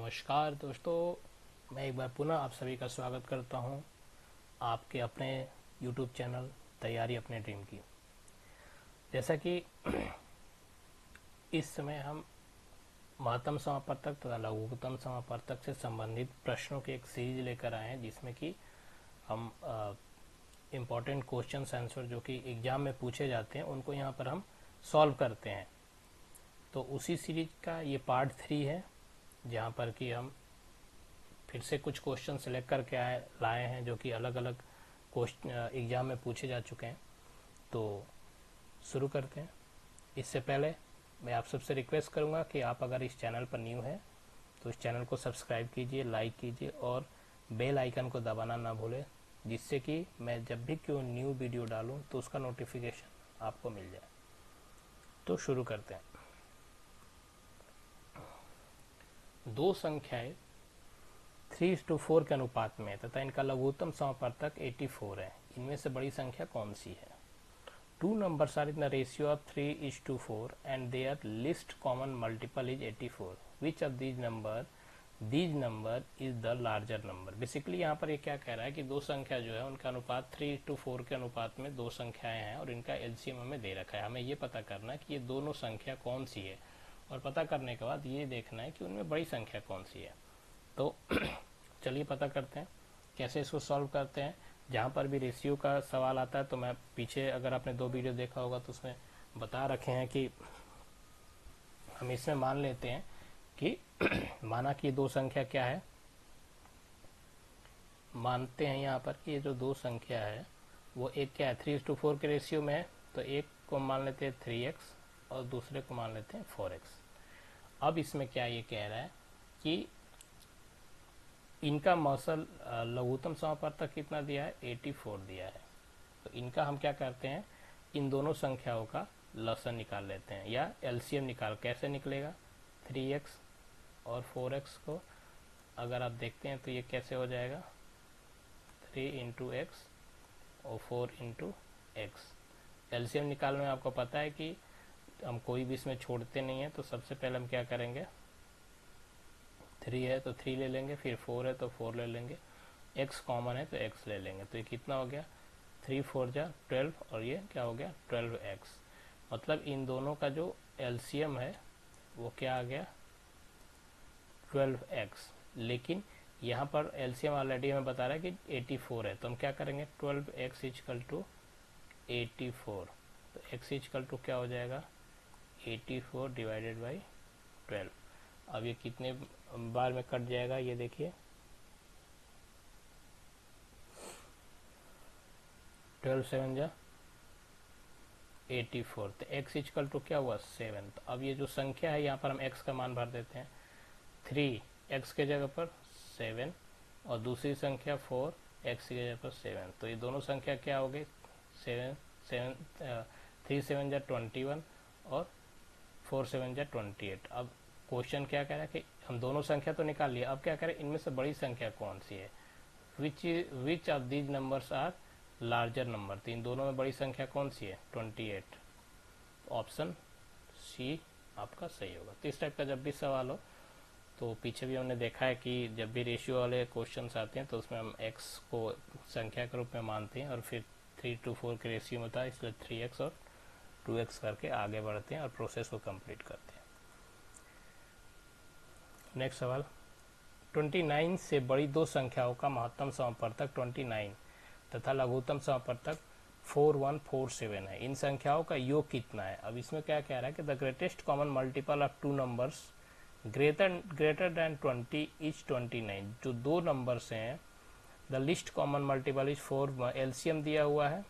नमस्कार दोस्तों, मैं एक बार पुनः आप सभी का स्वागत करता हूं आपके अपने YouTube चैनल तैयारी अपने ड्रीम की। जैसा कि इस समय हम महत्तम समापवर्तक तथा लघुत्तम समापवर्तक से संबंधित प्रश्नों की एक सीरीज लेकर आए हैं, जिसमें कि हम इम्पोर्टेंट क्वेश्चन आंसर जो कि एग्जाम में पूछे जाते हैं उनको यहाँ पर हम सॉल्व करते हैं। तो उसी सीरीज का ये पार्ट 3 है, जहाँ पर कि हम फिर से कुछ क्वेश्चन सेलेक्ट करके लाए हैं जो कि अलग अलग क्वेश्चन एग्जाम में पूछे जा चुके हैं। तो शुरू करते हैं। इससे पहले मैं आप सबसे रिक्वेस्ट करूंगा कि आप अगर इस चैनल पर न्यू हैं तो इस चैनल को सब्सक्राइब कीजिए, लाइक कीजिए और बेल आइकन को दबाना ना भूलें, जिससे कि मैं जब भी कोई न्यू वीडियो डालूं तो उसका नोटिफिकेशन आपको मिल जाए। तो शुरू करते हैं। दो संख्याएं 3:4 के अनुपात में तथा इनका लघुत्तम समापवर्तक 84 है। इनमें से बड़ी संख्या कौन सी है? Two numbers are in the ratio of 3:4 and their least common multiple is 84. Which of these number is the larger number? Basically यहाँ पर ये क्या कह रहा है कि दो संख्या जो है उनका अनुपात 3:4 के अनुपात में दो संख्याएं हैं और इनका एलसीएम हमें दे रखा है। हमें ये पता करना है कि ये दोनों संख्या कौन सी है, और पता करने के बाद ये देखना है कि उनमें बड़ी संख्या कौन सी है। तो चलिए पता करते हैं कैसे इसको सॉल्व करते हैं। जहाँ पर भी रेशियो का सवाल आता है तो मैं पीछे, अगर आपने 2 वीडियो देखा होगा तो उसमें बता रखे हैं कि हम इसमें मान लेते हैं कि माना कि दो संख्या क्या है, मानते हैं यहाँ पर कि ये जो दो संख्या है वो एक क्या है 3:4 के रेशियो में है। तो एक को मान लेते हैं 3x और दूसरे को मान लेते हैं 4x। अब इसमें क्या ये कह रहा है कि इनका मौसल लघुत्तम समापवर्तक कितना दिया है, 84 दिया है। तो इनका हम क्या करते हैं, इन दोनों संख्याओं का लसन निकाल लेते हैं या एलसीएम निकाल। कैसे निकलेगा, 3x और 4x को अगर आप देखते हैं तो ये कैसे हो जाएगा, 3 × x और 4 × x। एलसीएम निकालने में आपको पता है कि हम कोई भी इसमें छोड़ते नहीं है। तो सबसे पहले हम क्या करेंगे, 3 है तो 3 ले लेंगे, फिर 4 है तो 4 ले लेंगे, x कॉमन है तो x ले लेंगे। तो ये कितना हो गया, 3 4 जा 12 और ये क्या हो गया 12x। मतलब इन दोनों का जो एलसीएम है वो क्या आ गया 12x। लेकिन यहाँ पर एलसीएम ऑलरेडी हमें बता रहा है कि 84 है। तो हम क्या करेंगे, 12x = 84। तो x = क्या हो जाएगा 84 / 12। अब ये कितने बार में कट जाएगा ये देखिए, 12 7 जा 84। तो x = क्या हुआ 7। तो अब ये जो संख्या है यहाँ पर हम x का मान भर देते हैं, 3 x के जगह पर 7 और दूसरी संख्या 4 x की जगह पर 7। तो ये दोनों संख्या क्या हो गई 3 7 जा 21 और 4 7 जा 28। अब क्वेश्चन क्या कह रहा है कि हम दोनों संख्या तो निकाल लिया, अब क्या करें, इनमें से बड़ी संख्या कौन सी है, which of these numbers are larger number. तो इन दोनों में बड़ी संख्या कौन सी है 28। ऑप्शन सी आपका सही होगा। तो इस टाइप का जब भी सवाल हो, तो पीछे भी हमने देखा है कि जब भी रेशियो वाले क्वेश्चन आते हैं तो उसमें हम x को संख्या के रूप में मानते हैं और फिर 3:4 के रेशियो में होता है, इसलिए 3x और 2x करके आगे बढ़ते हैं और प्रोसेस को कंप्लीट करते हैं। नेक्स्ट सवाल, 29 से बड़ी दो संख्याओं का महत्तम समापवर्तक 29 तथा लघुत्तम समापवर्तक 4147 है। इन संख्याओं का योग कितना है? अब इसमें क्या कह रहा है कि the greatest common multiple of two numbers greater than 20 is 29। जो दो नंबर्स हैं, the list common multiple is 4। LCM दिया हुआ है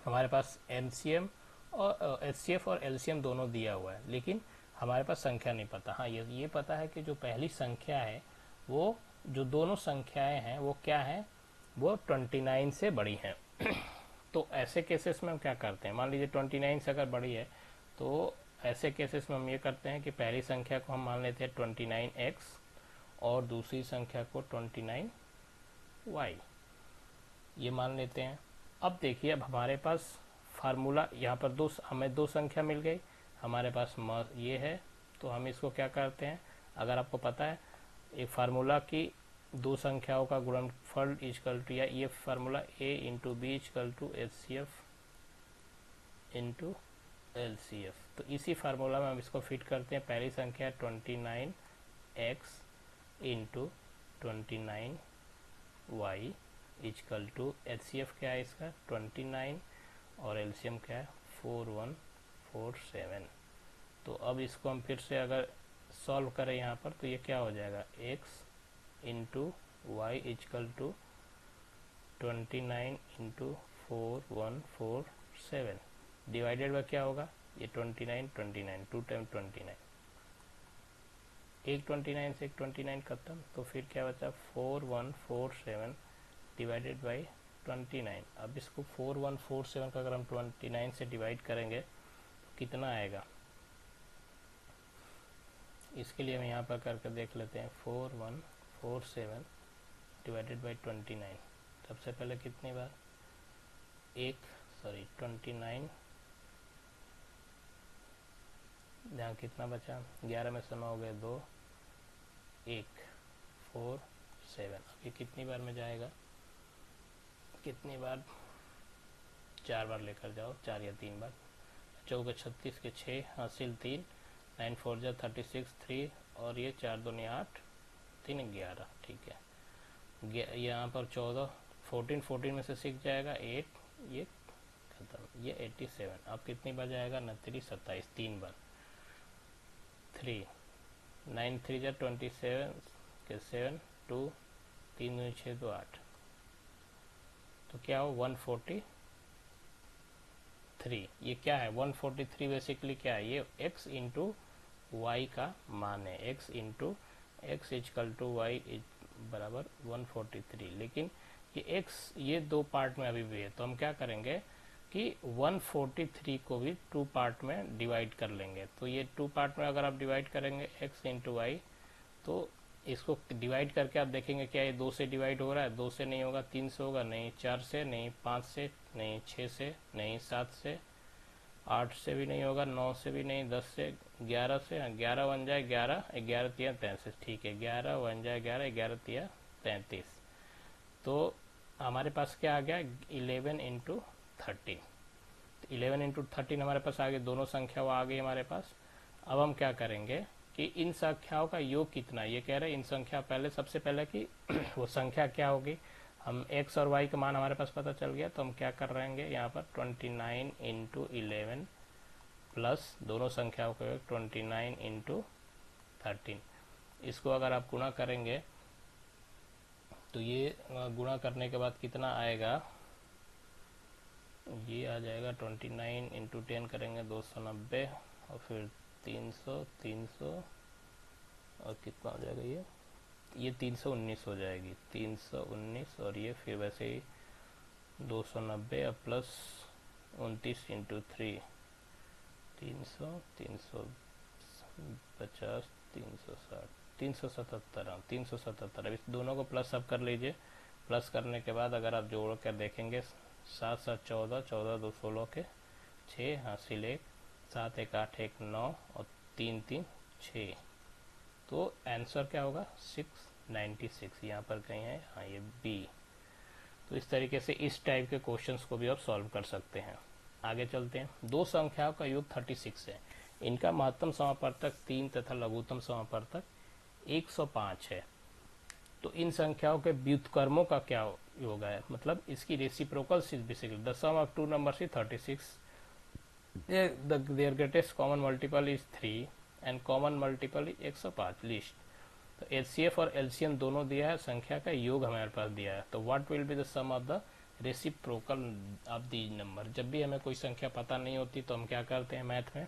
हमारे पास, एमसीएम और एचसीएफ और एलसीएम दोनों दिया हुआ है, लेकिन हमारे पास संख्या नहीं पता। हाँ, ये पता है कि जो पहली संख्या है वो, जो दोनों संख्याएं हैं वो क्या है, वो 29 से बड़ी हैं। तो ऐसे केसेस में हम क्या करते हैं, मान लीजिए 29 से अगर बड़ी है तो ऐसे केसेस में हम ये करते हैं कि पहली संख्या को हम मान लेते हैं 29x और दूसरी संख्या को 29y, ये मान लेते हैं। अब देखिए, अब हमारे पास फार्मूला यहाँ पर हमें दो संख्या मिल गई, हमारे पास ये है। तो हम इसको क्या करते हैं, अगर आपको पता है एक फार्मूला की दो संख्याओं का गुणनफल इजकल टू, या ये formula a into B equal to HCF into LCF, तो इसी फार्मूला में हम इसको फिट करते हैं। पहली संख्या 29x into 29y is equal to HCF क्या है इसका 29 और LCM क्या है 4147। तो अब इसको हम फिर से अगर सॉल्व करें यहाँ पर तो ये क्या हो जाएगा x into Y equal to 29 into 4147 divided by क्या होगा ये 29 2 टाइम 29, एक 29 से एक 29 खत्म, तो फिर क्या बचा 4147 डिवाइडेड बाय 29। अब इसको 4147 का अगर हम 29 से डिवाइड करेंगे तो कितना आएगा, इसके लिए हम यहाँ पर करके देख लेते हैं। 4147 डिवाइडेड बाय 29, सबसे पहले कितनी बार 29, यहाँ कितना बचा 11 में से 9 हो गए 2, 1 4 7। अब ये कितनी बार में जाएगा, कितनी बार 4 बार लेकर जाओ, 4 या 3 बार, 4 36 के 6 हासिल 3, 9 4 जा 36 3 और ये 4 2 8 3 11, ठीक है। यहाँ पर 14 14 में से 6 जाएगा 8, ये खत्म, ये 87। अब कितनी बार जाएगा 29 27 3 बार, 3 9 3 जा 27 के 7 2 3 2 6 2 8, तो क्या हो 143। ये क्या है 143 बेसिकली क्या है, ये x इंटू वाई का मान है, x into X equal to Y बराबर 143। लेकिन ये x ये दो पार्ट में अभी भी है, तो हम क्या करेंगे कि 143 को भी 2 पार्ट में डिवाइड कर लेंगे। तो ये 2 पार्ट में अगर आप डिवाइड करेंगे x इंटू वाई, तो इसको डिवाइड करके आप देखेंगे क्या ये 2 से डिवाइड हो रहा है, 2 से नहीं होगा, 3 से होगा नहीं, 4 से नहीं, 5 से नहीं, 6 से नहीं, 7 से, 8 से भी नहीं होगा, 9 से भी नहीं, 10 से, 11 से, 11 बन जाए 11, 11 तिया 33, ठीक है 11 बन जाए 11, 11 तिया 33। तो हमारे पास क्या आ गया 11 इंटू 13, 11 इंटू 13 हमारे पास आ गए, दोनों संख्याओं आ गई हमारे पास। अब हम क्या करेंगे कि इन संख्याओं का योग कितना, ये कह रहे हैं इन संख्या पहले सबसे पहले कि वो संख्या क्या होगी, हम x और y का मान हमारे पास पता चल गया, तो हम क्या कर रहेंगे यहाँ पर 29 इंटू 11 प्लस दोनों संख्याओं का योग 29 इंटू 13। इसको अगर आप गुणा करेंगे तो ये गुणा करने के बाद कितना आएगा, ये आ जाएगा 29 इंटू 10 करेंगे 290 और फिर 300 300 और कितना हो जाएगा ये 319 हो जाएगी, 319 और ये फिर वैसे ही 290 और प्लस 29 इंटू 3 300 350 360 377, हाँ 377। अब इस दोनों को प्लस अब कर लीजिए, प्लस करने के बाद अगर आप जोड़ कर देखेंगे 7 7 14 14 2 16 के 6 हासिल 1 7 1 8 1 9 और 3 3 6, तो आंसर क्या होगा 696, यहाँ पर कहीं है, हाँ ये बी। तो इस तरीके से इस टाइप के क्वेश्चंस को भी आप सॉल्व कर सकते हैं। आगे चलते हैं। दो संख्याओं का योग 36 है, इनका महत्तम समापवर्तक 3 तथा लघुत्तम समापवर्तक 105 है। तो इन संख्याओं के व्युत्क्रमों का क्या योग है, मतलब इसकी reciprocal basically the sum of two numbers is 36, their greatest common multiple is 3 and common multiple is 105 least. तो HCF और LCM दोनों दिया है, संख्या का योग हमारे पास दिया है। तो what will be the sum of the reciprocal of the number. जब भी हमें कोई संख्या पता नहीं होती तो हम क्या करते हैं मैथ में,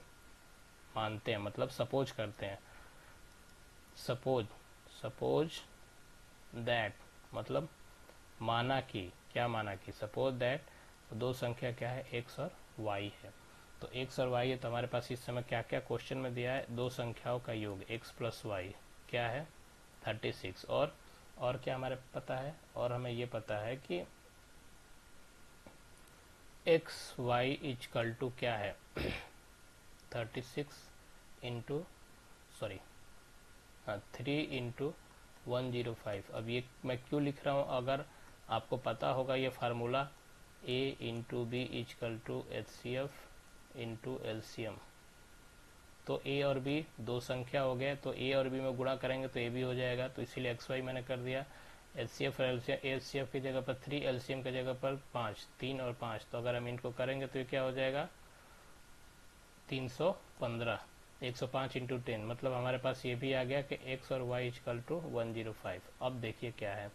मानते हैं, मतलब सपोज करते हैं। सपोज दैट मतलब माना कि, क्या माना कि, सपोज दैट दो संख्या क्या है x और y है। तो x और y है, तो हमारे पास इस समय क्या क्या क्वेश्चन में दिया है, दो संख्याओं का योग x प्लस वाई क्या है 36, और क्या हमारे पता है, और हमें ये पता है कि एक्स वाई इजकल टू क्या है 36 इंटू हाँ 3 × 105। अब ये मैं क्यों लिख रहा हूँ, अगर आपको पता होगा ये formula A × B = HCF × LCM, तो ए और बी दो संख्या हो गए, तो ए और बी में गुणा करेंगे तो ए भी हो जाएगा, तो इसीलिए XY मैंने कर दिया। HCF और LCF की जगह पर 3, LCM की जगह पर 5, 3 और 5, तो अगर हम इनको करेंगे तो ये क्या हो जाएगा 315, 105 × 10, मतलब हमारे पास ये भी आ गया कि x और y = 105। अब देखिए क्या है,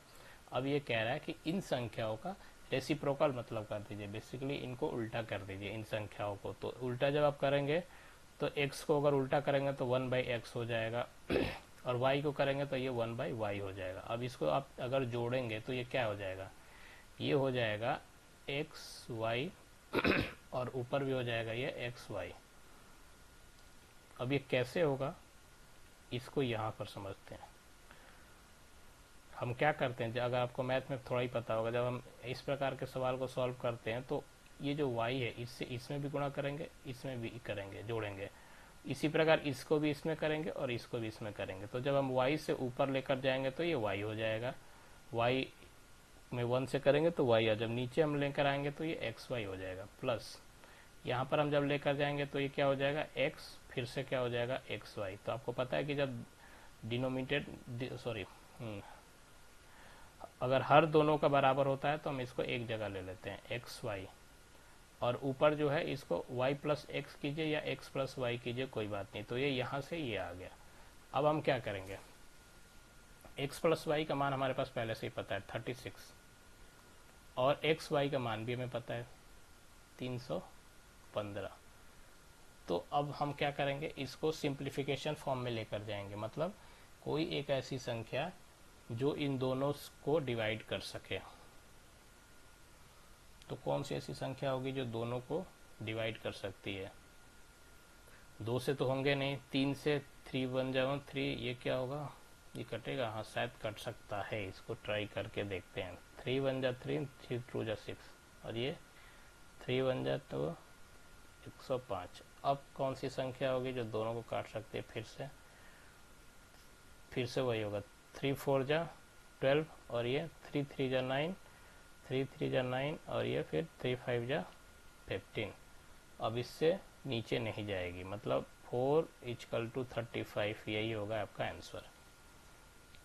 अब ये कह रहा है कि इन संख्याओं का रेसिप्रोकल मतलब कर दीजिए, बेसिकली इनको उल्टा कर दीजिए इन संख्याओं को। तो उल्टा जब आप करेंगे तो x को अगर उल्टा करेंगे तो 1/x हो जाएगा और y को करेंगे तो ये 1/y हो जाएगा। अब इसको आप अगर जोड़ेंगे तो ये क्या हो जाएगा, ये हो जाएगा xy और ऊपर भी हो जाएगा ये xy। अब ये कैसे होगा, इसको यहाँ पर समझते हैं। हम क्या करते हैं, अगर आपको मैथ में थोड़ा ही पता होगा, जब हम इस प्रकार के सवाल को सॉल्व करते हैं तो ये जो y है इससे इसमें भी गुणा करेंगे, इसमें भी करेंगे, जोड़ेंगे। इसी प्रकार इसको भी इसमें करेंगे और इसको भी इसमें करेंगे। तो जब हम y से ऊपर लेकर जाएंगे तो ये y हो जाएगा, y में 1 से करेंगे तो y, जब नीचे हम लेकर आएंगे तो ये xy हो जाएगा, प्लस यहाँ पर हम जब लेकर जाएंगे तो ये क्या हो जाएगा x, फिर से क्या हो जाएगा xy। तो आपको पता है कि जब अगर हर दोनों का बराबर होता है तो हम इसको एक जगह ले लेते हैं xy, और ऊपर जो है इसको y + x कीजिए या x + y कीजिए, कोई बात नहीं। तो ये यहाँ से ये आ गया। अब हम क्या करेंगे, x + y का मान हमारे पास पहले से ही पता है 36, और xy का मान भी हमें पता है 315। तो अब हम क्या करेंगे, इसको सिंप्लीफिकेशन फॉर्म में लेकर जाएंगे, मतलब कोई एक ऐसी संख्या जो इन दोनों को डिवाइड कर सके। तो कौन सी ऐसी संख्या होगी जो दोनों को डिवाइड कर सकती है, 2 से तो होंगे नहीं, 3 से 3 बन जाओ 3, ये क्या होगा, ये कटेगा, हाँ शायद कट सकता है, इसको ट्राई करके देखते हैं। 3 1 जा 3, 3 2 जा 6, और ये 3 1 जा तो 105। अब कौन सी संख्या होगी जो दोनों को काट सकती है, फिर से वही होगा, 3 4 जा 12, और ये 3 3 जा 9, 3 3 जा 9, और ये फिर 3 5 जा 15। अब इससे नीचे नहीं जाएगी, मतलब 4 = 35, यही होगा आपका आंसर।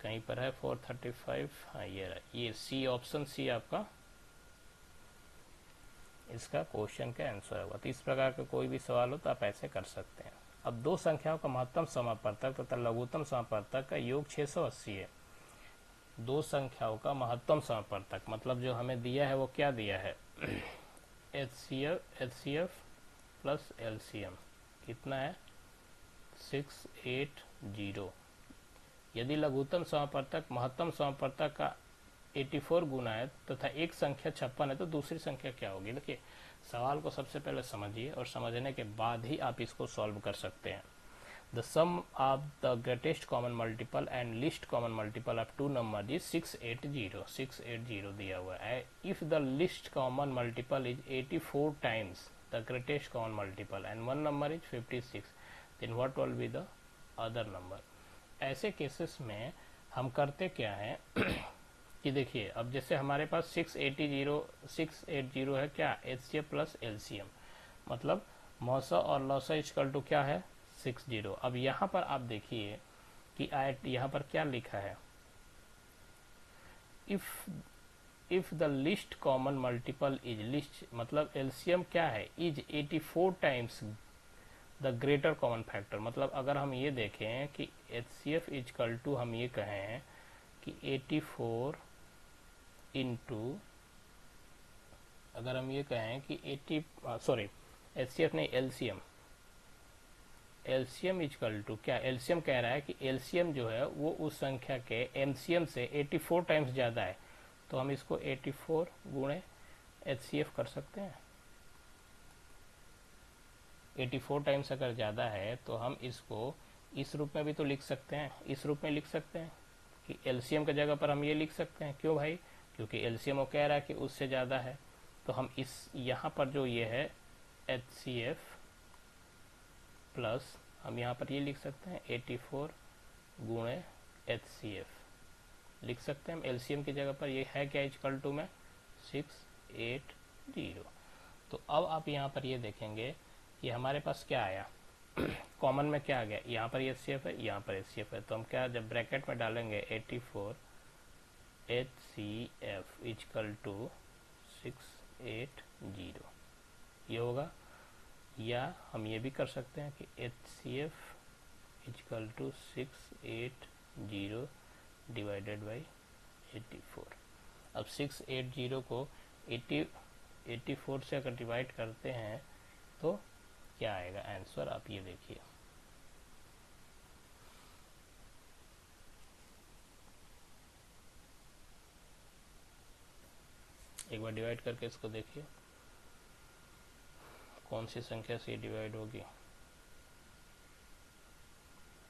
कहीं पर है 435, हाँ ये सी, ऑप्शन सी आपका इसका क्वेश्चन का आंसर होगा। तो इस प्रकार का कोई भी सवाल हो तो आप ऐसे कर सकते हैं। अब दो संख्याओं का महत्तम समापवर्तक तथा लघुत्तम समापवर्तक का योग 680 है। दो संख्याओं का महत्तम समापवर्तक मतलब जो हमें दिया है वो क्या दिया है, HCF + LCM कितना है 680। यदि लघुत्तम समापवर्तक महत्तम समापवर्तक का 84 गुना है तथा एक संख्या 56 है तो दूसरी संख्या क्या होगी। देखिए सवाल को सबसे पहले समझिए और समझने के बाद ही आप इसको सॉल्व कर सकते हैं। The sum of the greatest common multiple and least common multiple of two number is 680। 680 दिया हुआ है। If the least common multiple is 84 times the greatest common multiple and one number is 56, then what will be the other number. ऐसे cases में हम करते क्या है कि देखिए अब जैसे हमारे पास 680 है क्या, HCF + LCM, मतलब मौसा और लौसा इक्वल टू क्या है 60। अब यहाँ पर आप देखिए कि यहाँ पर क्या लिखा है, if the list common multiple is, list मतलब LCM क्या है, is 84 times the greater common factor. मतलब अगर हम ये देखें कि HCF इक्वल टू हम ये कहें कि 84 इंटू, अगर हम ये कहें कि HCF नहीं LCM इक्वल टू क्या, LCM कह रहा है कि LCM जो है वो उस संख्या के MCM से 84 टाइम्स ज़्यादा है, तो हम इसको 84 गुणे HCF कर सकते हैं। 84 टाइम्स अगर ज़्यादा है तो हम इसको इस रूप में भी तो लिख सकते हैं, इस रूप में लिख सकते हैं कि LCM की जगह पर हम ये लिख सकते हैं। क्यों भाई, क्योंकि LCM वो कह रहा है कि उससे ज़्यादा है, तो हम इस यहाँ पर जो ये है HCF प्लस हम यहाँ पर ये लिख सकते हैं 84 गुणे HCF लिख सकते हैं हम एलसीएम की जगह पर। ये है क्या इक्वल टू में 680। तो अब आप यहाँ पर ये देखेंगे कि हमारे पास क्या आया कॉमन में क्या आ गया, यहाँ पर HCF है, यहाँ पर HCF है, तो हम क्या जब ब्रैकेट में डालेंगे 84 HCF इक्वल टू 680 ये होगा। या हम ये भी कर सकते हैं कि HCF equal to 680 divided by 84। अब 680 को 84 से अगर डिवाइड करते हैं तो क्या आएगा आंसर, आप ये देखिए। एक बार डिवाइड करके इसको देखिए कौन सी संख्या से डिवाइड होगी।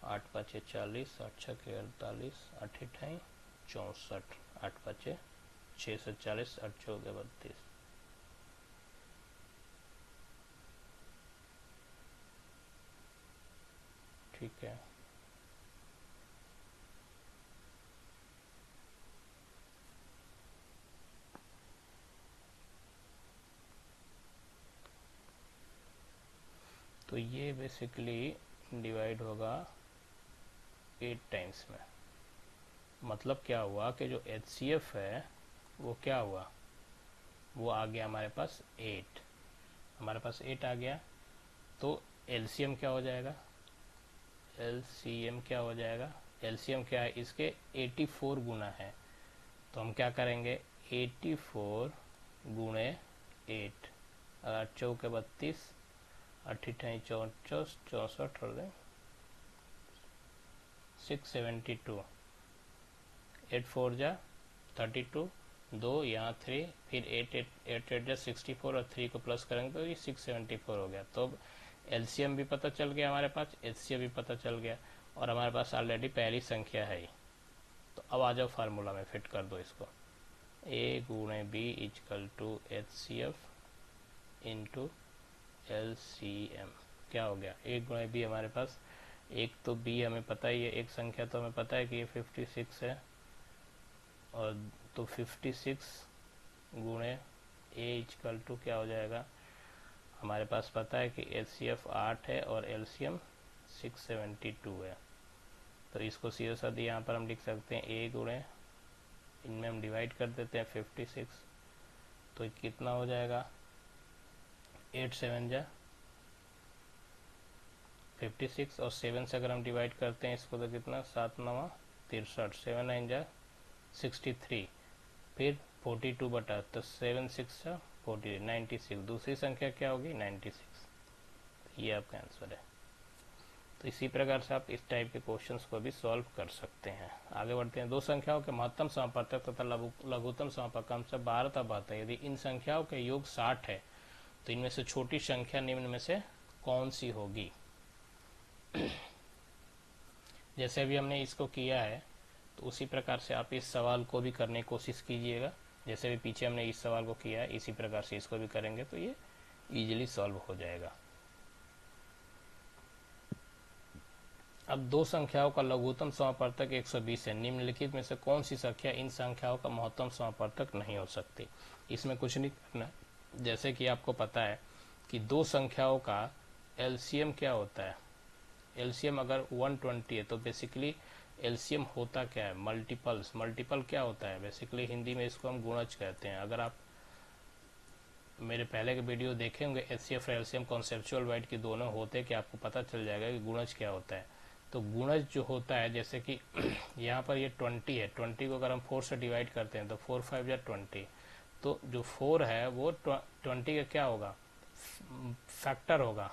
8 5 40, 8 6 48, 8 8 64, 8 5 6 से 40, 8 4 32। ठीक है, तो ये बेसिकली डिवाइड होगा 8 टाइम्स में। मतलब क्या हुआ कि जो HCF है वो क्या हुआ, वो आ गया हमारे पास 8, हमारे पास 8 आ गया। तो LCM क्या हो जाएगा, LCM क्या हो जाएगा, LCM क्या है इसके 84 गुना है। तो हम क्या करेंगे 84 गुणे 8, 8 चौके 32, 8 64, 64 और 672, 8 4 जा 32, 2 यहाँ 3, फिर 8 8 जा 64 और 3 को प्लस करेंगे तो ये 674 हो गया। तो LCM भी पता चल गया हमारे पास, HCF भी पता चल गया और हमारे पास ऑलरेडी पहली संख्या है। तो अब आ जाओ फार्मूला में फिट कर दो इसको, A गुणे B equal to HCF into LCM। क्या हो गया, A गुणे B हमारे पास, एक तो B हमें पता ही है, एक संख्या तो हमें पता है कि ये 56 है, और तो 56 गुणे A इक्वल टू क्या हो जाएगा, हमारे पास पता है कि HCF 8 है और LCM 672 है। तो इसको सीधा साधा यहाँ पर हम लिख सकते हैं A गुणे, इनमें हम डिवाइड कर देते हैं 56, तो कितना हो जाएगा 8 7 जा 56 और 7 से अगर हम डिवाइड करते हैं इसको तो कितना 7 9 63, 7 9 जा 63, फिर 42 बटा, तो 7 6 जा 40, 96। दूसरी संख्या क्या होगी 96। ये आपका आंसर है। तो इसी प्रकार से आप इस टाइप के क्वेश्चंस को भी सॉल्व कर सकते हैं। आगे बढ़ते हैं। दो संख्याओं के महत्तम समापवर्तक तथा लघुत्तम समापवर्तक से 12 तक आता है। यदि इन संख्याओं के योग 60 है तो इनमें से छोटी संख्या निम्न में से कौन सी होगी। जैसे अभी हमने इसको किया है तो उसी प्रकार से आप इस सवाल को भी करने की कोशिश कीजिएगा। जैसे भी पीछे हमने इस सवाल को किया है इसी प्रकार से इसको भी करेंगे तो ये इजीली सॉल्व हो जाएगा। अब दो संख्याओं का लघुत्तम समापवर्तक 120 है। निम्नलिखित में से कौन सी संख्या इन संख्याओं का महत्तम समापवर्तक नहीं हो सकती। इसमें कुछ नहीं करना, जैसे कि आपको पता है कि दो संख्याओं का एलसीएम क्या होता है। एलसीएम अगर 120 है तो बेसिकली एलसीएम होता क्या है, मल्टीपल्स। मल्टीपल क्या होता है, बेसिकली हिंदी में इसको हम गुणज कहते हैं। अगर आप मेरे पहले के वीडियो देखे होंगे एचसीएफ और एलसीएम कॉन्सेप्चुअल वाइड की दोनों होते, कि आपको पता चल जाएगा कि गुणज क्या होता है। तो गुणज जो होता है, जैसे कि यहाँ पर ये 20 है, 20 को अगर हम 4 से डिवाइड करते हैं तो 4 5 या 20, तो जो 4 है वो 20 का क्या होगा, फैक्टर होगा,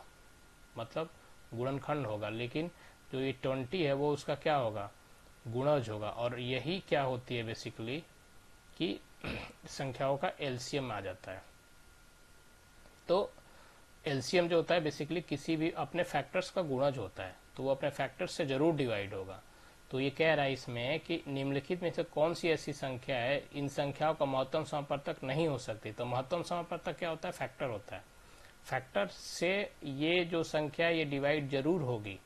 मतलब गुणनखंड होगा। लेकिन जो ये 20 है वो उसका क्या होगा, गुणज होगा। और यही क्या होती है बेसिकली कि संख्याओं का एलसीएम आ जाता है। तो एलसीएम जो होता है बेसिकली किसी भी अपने फैक्टर्स का गुणज होता है, तो वो अपने फैक्टर्स से जरूर डिवाइड होगा। तो ये कह रहा है इसमें कि निम्नलिखित में से कौन सी ऐसी संख्या है इन संख्याओं का महत्तम समापवर्तक नहीं हो सकती। तो महत्तम समापवर्तक क्या होता है, फैक्टर होता है। फैक्टर से ये जो संख्या ये डिवाइड जरूर होगी,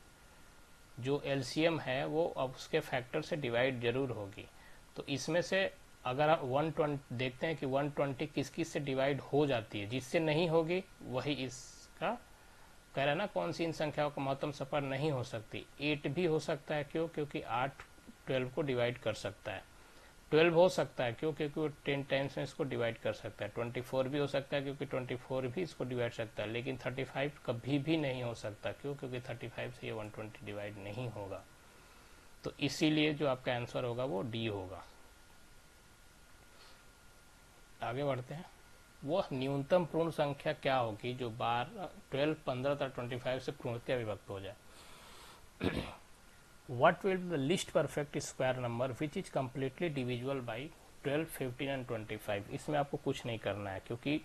जो एलसीएम है वो अब उसके फैक्टर से डिवाइड जरूर होगी। तो इसमें से अगर आप 120 देखते हैं कि 120 किस किस से डिवाइड हो जाती है, जिससे नहीं होगी वही इसका कह रहा है ना, कौन सी इन संख्याओं का महत्तम सफर नहीं हो सकती। 8 भी हो सकता है, क्यों? क्योंकि 8 12 को डिवाइड कर सकता है। 12 हो सकता है, क्यों? क्योंकि वो 10 टाइम्स में इसको डिवाइड कर सकता है। 24 भी हो सकता है, क्योंकि 24 भी इसको डिवाइड सकता है। लेकिन 35 कभी भी नहीं हो सकता, क्यों? क्योंकि 35 से ये 120 डिवाइड नहीं होगा। तो इसीलिए जो आपका आंसर होगा वो डी होगा। आगे बढ़ते हैं। वह न्यूनतम पूर्ण संख्या क्या होगी जो 12, 12, 15 तथा 25 से पूर्णतया विभक्त हो जाए? What will be the least perfect square number which is completely divisible by 12, 15 and 25? इसमें आपको कुछ नहीं करना है, क्योंकि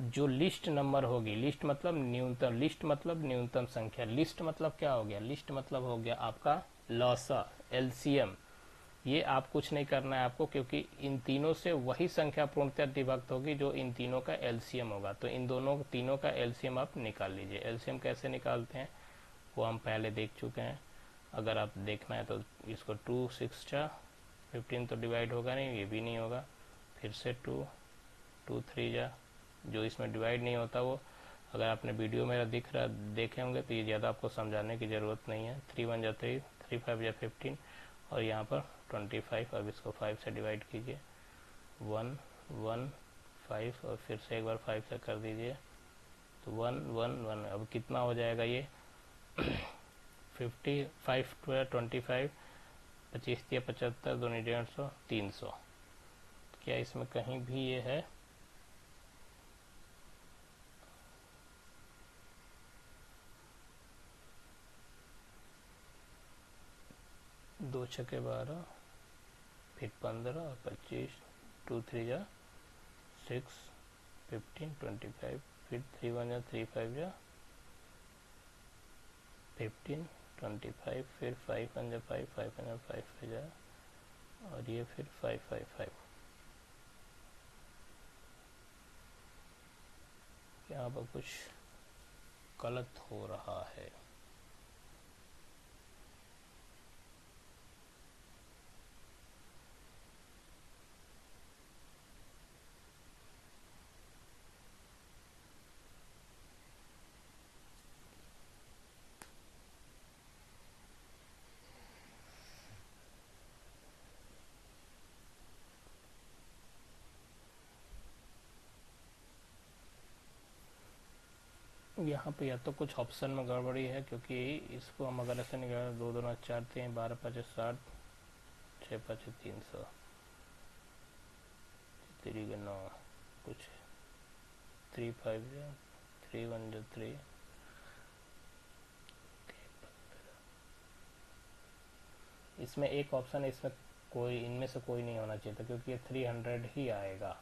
जो लिस्ट नंबर होगी, लिस्ट मतलब न्यूनतम, लिस्ट मतलब न्यूनतम संख्या, लिस्ट मतलब क्या हो गया? लिस्ट मतलब हो गया आपका लॉसा, एलसीएम। ये आप कुछ नहीं करना है आपको, क्योंकि इन तीनों से वही संख्या पूर्णतः विभक्त होगी जो इन तीनों का एलसीएम होगा। तो इन दोनों तीनों का एलसीएम आप निकाल लीजिए। एलसीएम कैसे निकालते हैं वो हम पहले देख चुके हैं। अगर आप देखना है तो इसको 2 6 15 तो डिवाइड होगा नहीं, ये भी नहीं होगा। फिर से 2 2 3 जा, जो इसमें डिवाइड नहीं होता वो अगर आपने वीडियो मेरा देखे होंगे तो ये ज़्यादा आपको समझाने की ज़रूरत नहीं है। 3 1 जा 3, 3 5 जा 15 और यहाँ पर 25। अब इसको 5 से डिवाइड कीजिए, 1 1 5 और फिर से एक बार 5 से कर दीजिए तो 1 1 1। अब कितना हो जाएगा ये 55 25, 25 या 75, दोनों 150, 300। क्या इसमें कहीं भी ये है? दो छके 12, फिर 15 और 25, 2 3 जा 6, 15 25, फिर 3 1 जा 3 5 जा 15 25, फिर 5 1 जा 5 5 1 जा 5 5 जा और ये फिर 5 5 5। यहाँ पर कुछ गलत हो रहा है। यहाँ पे या तो कुछ ऑप्शन में गड़बड़ी है, क्योंकि इसको हम अगर ऐसे निकालें 2 2 4 3 12 5 60, 6 5 300, 3 9 कुछ 3 5 3 1 जो 3, इसमें एक ऑप्शन है, इसमें कोई इनमें से कोई नहीं होना चाहिए था, क्योंकि ये 300 ही आएगा।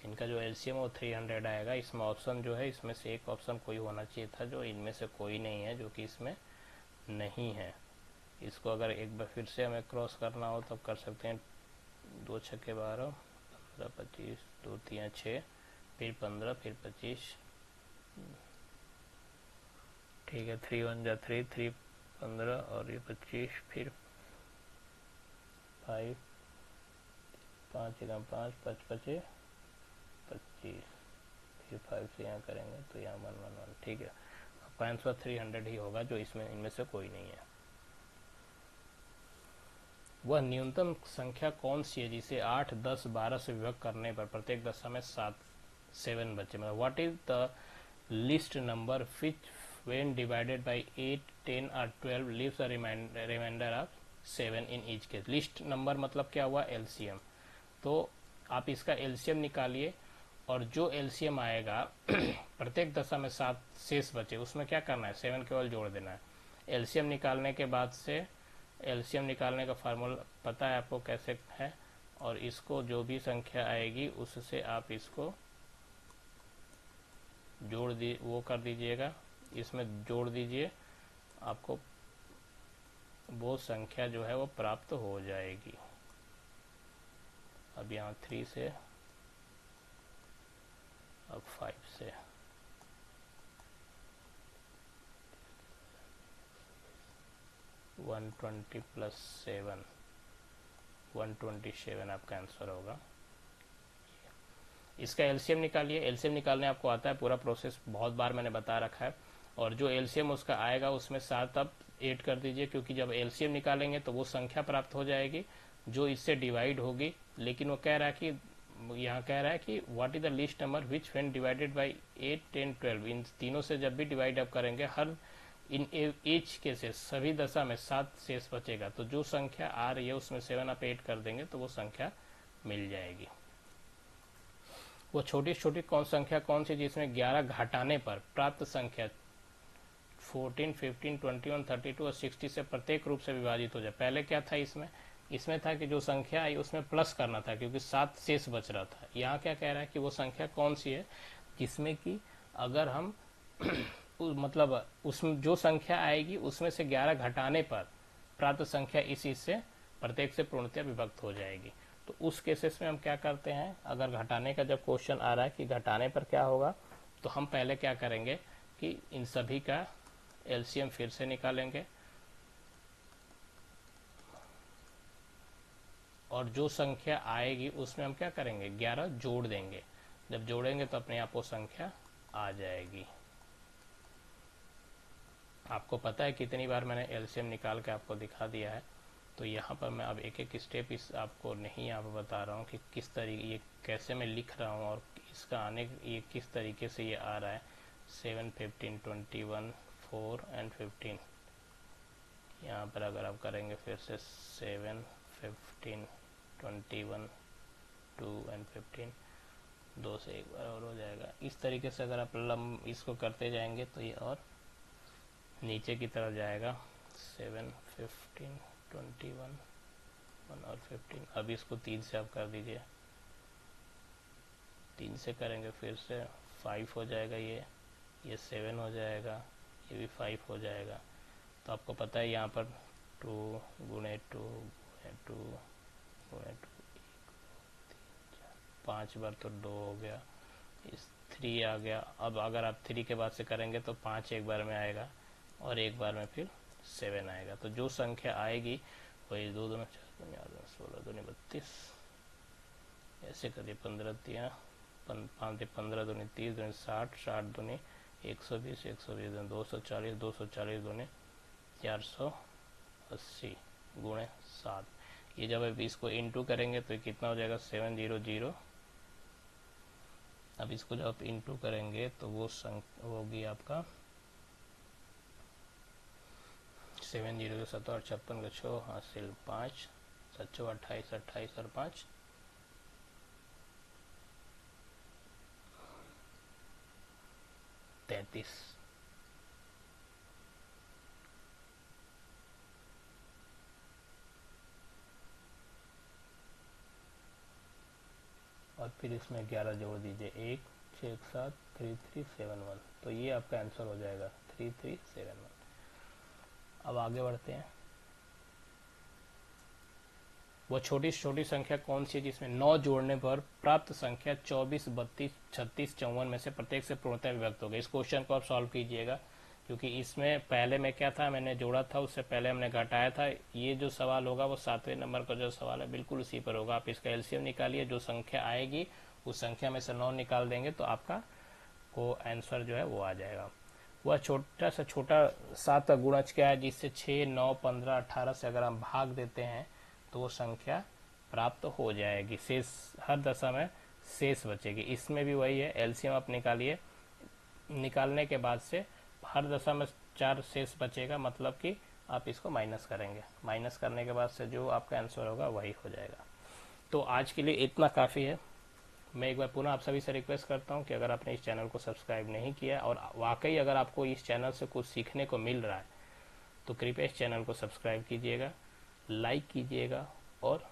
इनका जो एलसीएम वो 300 आएगा। इसमें ऑप्शन जो है, इसमें से एक ऑप्शन कोई होना चाहिए था, जो इनमें से कोई नहीं है, जो कि इसमें नहीं है। इसको अगर एक बार फिर से हमें क्रॉस करना हो तब कर सकते हैं। 2 छक्के 12, 15 25, 2 3 6, फिर 15, फिर 25। ठीक है, 3 1 जा 3, 3 15 और ये 25, फिर 5 5 1 5 5 25, फिर 5 से यहाँ करेंगे तो यहाँ 1 1 1। ठीक है, आपका आंसर 300 ही होगा, जो इसमें इनमें से कोई नहीं है। वह न्यूनतम संख्या कौन सी है जिसे 8 10 12 से विभक्त करने पर प्रत्येक दशा में 7 बचे? मतलब what is the list number which when divided by 8 10 or 12 leaves a remainder of 7 in each case? List number मतलब क्या हुआ? एलसीएम। तो आप इसका एलसीएम निकालिए और जो एलसीएम आएगा प्रत्येक दशा में 7 शेष बचे, उसमें क्या करना है? 7 केवल जोड़ देना है। एलसीएम निकालने के बाद से एलसीएम निकालने का फार्मूला पता है आपको कैसे है, और इसको जो भी संख्या आएगी उससे आप इसको जोड़ वो कर दीजिएगा, इसमें जोड़ दीजिए, आपको वो संख्या जो है वो प्राप्त हो जाएगी। अब यहाँ 3 से, अब 5 से, 120 प्लस 7, 127 आपका आंसर होगा। इसका एलसीएम निकालिए। एलसीएम निकालने आपको आता है, पूरा प्रोसेस बहुत बार मैंने बता रखा है। और जो एलसीएम उसका आएगा उसमें 7 आप ऐड कर दीजिए, क्योंकि जब एलसीएम निकालेंगे तो वो संख्या प्राप्त हो जाएगी जो इससे डिवाइड होगी। लेकिन वो कह रहा है कि यहाँ कह रहा है कि what is the least number which when divided by 8, 10, 12, इन तीनों से जब भी डिवाइड आप करेंगे, हर इन एच केसेस सभी दशा में 7 शेष बचेगा। तो जो संख्या आ रही है उसमें 7 आप ऐड कर देंगे तो वो संख्या मिल जाएगी। वो छोटी छोटी संख्या कौन सी जिसमें 11 घटाने पर प्राप्त संख्या 14, 15, 21, 32 और 60 से प्रत्येक रूप से विभाजित हो जाए। पहले क्या था इसमें था कि जो संख्या आई उसमें प्लस करना था, क्योंकि 7 शेष बच रहा था। यहाँ क्या कह रहा है कि वो संख्या कौन सी है जिसमें कि अगर हम मतलब उसमें जो संख्या आएगी उसमें से 11 घटाने पर प्राप्त संख्या इसी से प्रत्येक से पूर्णतया विभक्त हो जाएगी। तो उस केसेस में हम क्या करते हैं, अगर घटाने का जब क्वेश्चन आ रहा है कि घटाने पर क्या होगा, तो हम पहले क्या करेंगे कि इन सभी का एलसीएम फिर से निकालेंगे और जो संख्या आएगी उसमें हम क्या करेंगे 11 जोड़ देंगे। जब जोड़ेंगे तो अपने आप वो संख्या आ जाएगी। आपको पता है कितनी बार मैंने एलसीएम निकाल के आपको दिखा दिया है। तो यहाँ पर मैं अब एक एक स्टेप इस आपको नहीं यहाँ पर बता रहा हूँ कि किस तरीके ये कैसे मैं लिख रहा हूँ और इसका आने ये किस तरीके से ये आ रहा है। 7, 15, 21, 4 एंड 15। यहाँ पर अगर आप करेंगे फिर से 7, 15, 21, 2 एंड 15, 2 से एक बार और हो जाएगा। इस तरीके से अगर आप इसको करते जाएंगे तो ये और नीचे की तरफ जाएगा। 7, 15, 21, 1 और 15। अब इसको 3 से आप कर दीजिए। 3 से करेंगे फिर से 5 हो जाएगा, ये 7 हो जाएगा, ये भी 5 हो जाएगा। तो आपको पता है यहाँ पर 2 गुणे 2 गुणे 2 गुणे 2, 5 बार तो 2 हो गया, इस 3 आ गया। अब अगर आप 3 के बाद से करेंगे तो 5 एक बार में आएगा और एक बार में फिर 7 आएगा। तो जो संख्या आएगी वही 2 दूनी 4 दूनी 8 दूनी 16 दूनी 32, ऐसे करिए 15 दिया 5 15 दूनी 30 दूनी 60, 60 दूनी 120, 120 दूनी 240, 240 दूनी 480 गुणे 7। ये जब आप इसको इंटू करेंगे तो कितना हो जाएगा 700। अब इसको जब आप इंटू करेंगे तो वो होगी आपका 7 7 और 56 का 6 हासिल 5, 7 28, 28 और 5 33। और फिर इसमें 11 जोड़ दीजिए 1 6 7 3371। तो ये आपका आंसर हो जाएगा 3371। अब आगे बढ़ते हैं। वह छोटी छोटी संख्या कौन सी है जिसमें 9 जोड़ने पर प्राप्त संख्या 24, 32, 36, 54 में से प्रत्येक से पूर्णतः विभक्त हो गई। इस क्वेश्चन को आप सॉल्व कीजिएगा, क्योंकि इसमें पहले में क्या था, मैंने जोड़ा था, उससे पहले हमने घटाया था। ये जो सवाल होगा वो 7वें नंबर का जो सवाल है बिल्कुल उसी पर होगा। आप इसका एलसीएम निकालिए, जो संख्या आएगी उस संख्या में से 9 निकाल देंगे तो आपका को आंसर जो है वो आ जाएगा। वह छोटा से छोटा 7 का गुणज क्या है जिससे 6, 9, 15, 18 से अगर हम भाग देते हैं तो वो संख्या प्राप्त हो जाएगी। शेष हर दशा में शेष बचेगी। इसमें भी वही है, एलसीएम आप निकालिए, निकालने के बाद से हर दशा में 4 शेष बचेगा, मतलब कि आप इसको माइनस करेंगे। माइनस करने के बाद से जो आपका आंसर होगा वही हो जाएगा। तो आज के लिए इतना काफ़ी है। मैं एक बार पुनः आप सभी से रिक्वेस्ट करता हूं कि अगर आपने इस चैनल को सब्सक्राइब नहीं किया और वाकई अगर आपको इस चैनल से कुछ सीखने को मिल रहा है तो कृपया इस चैनल को सब्सक्राइब कीजिएगा, लाइक कीजिएगा और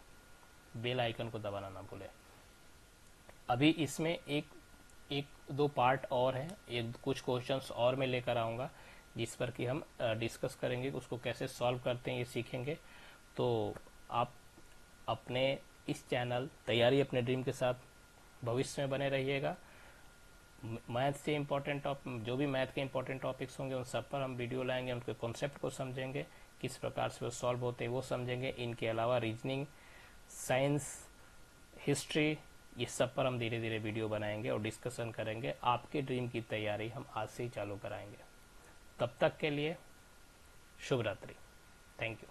बेल आइकन को दबाना ना भूलें। अभी इसमें एक दो पार्ट और है, एक कुछ क्वेश्चंस और मैं लेकर आऊँगा जिस पर कि हम डिस्कस करेंगे, उसको कैसे सॉल्व करते हैं ये सीखेंगे। तो आप अपने इस चैनल तैयारी अपने ड्रीम के साथ भविष्य में बने रहिएगा। मैथ से इम्पोर्टेंट जो भी मैथ के इम्पोर्टेंट टॉपिक्स होंगे उन सब पर हम वीडियो लाएंगे, उनके कॉन्सेप्ट को समझेंगे कि किस प्रकार से वो सॉल्व होते हैं वो समझेंगे। इनके अलावा रीजनिंग, साइंस, हिस्ट्री, ये सब पर हम धीरे धीरे वीडियो बनाएंगे और डिस्कशन करेंगे। आपके ड्रीम की तैयारी हम आज से ही चालू कराएंगे। तब तक के लिए शुभ रात्रि। Thank you.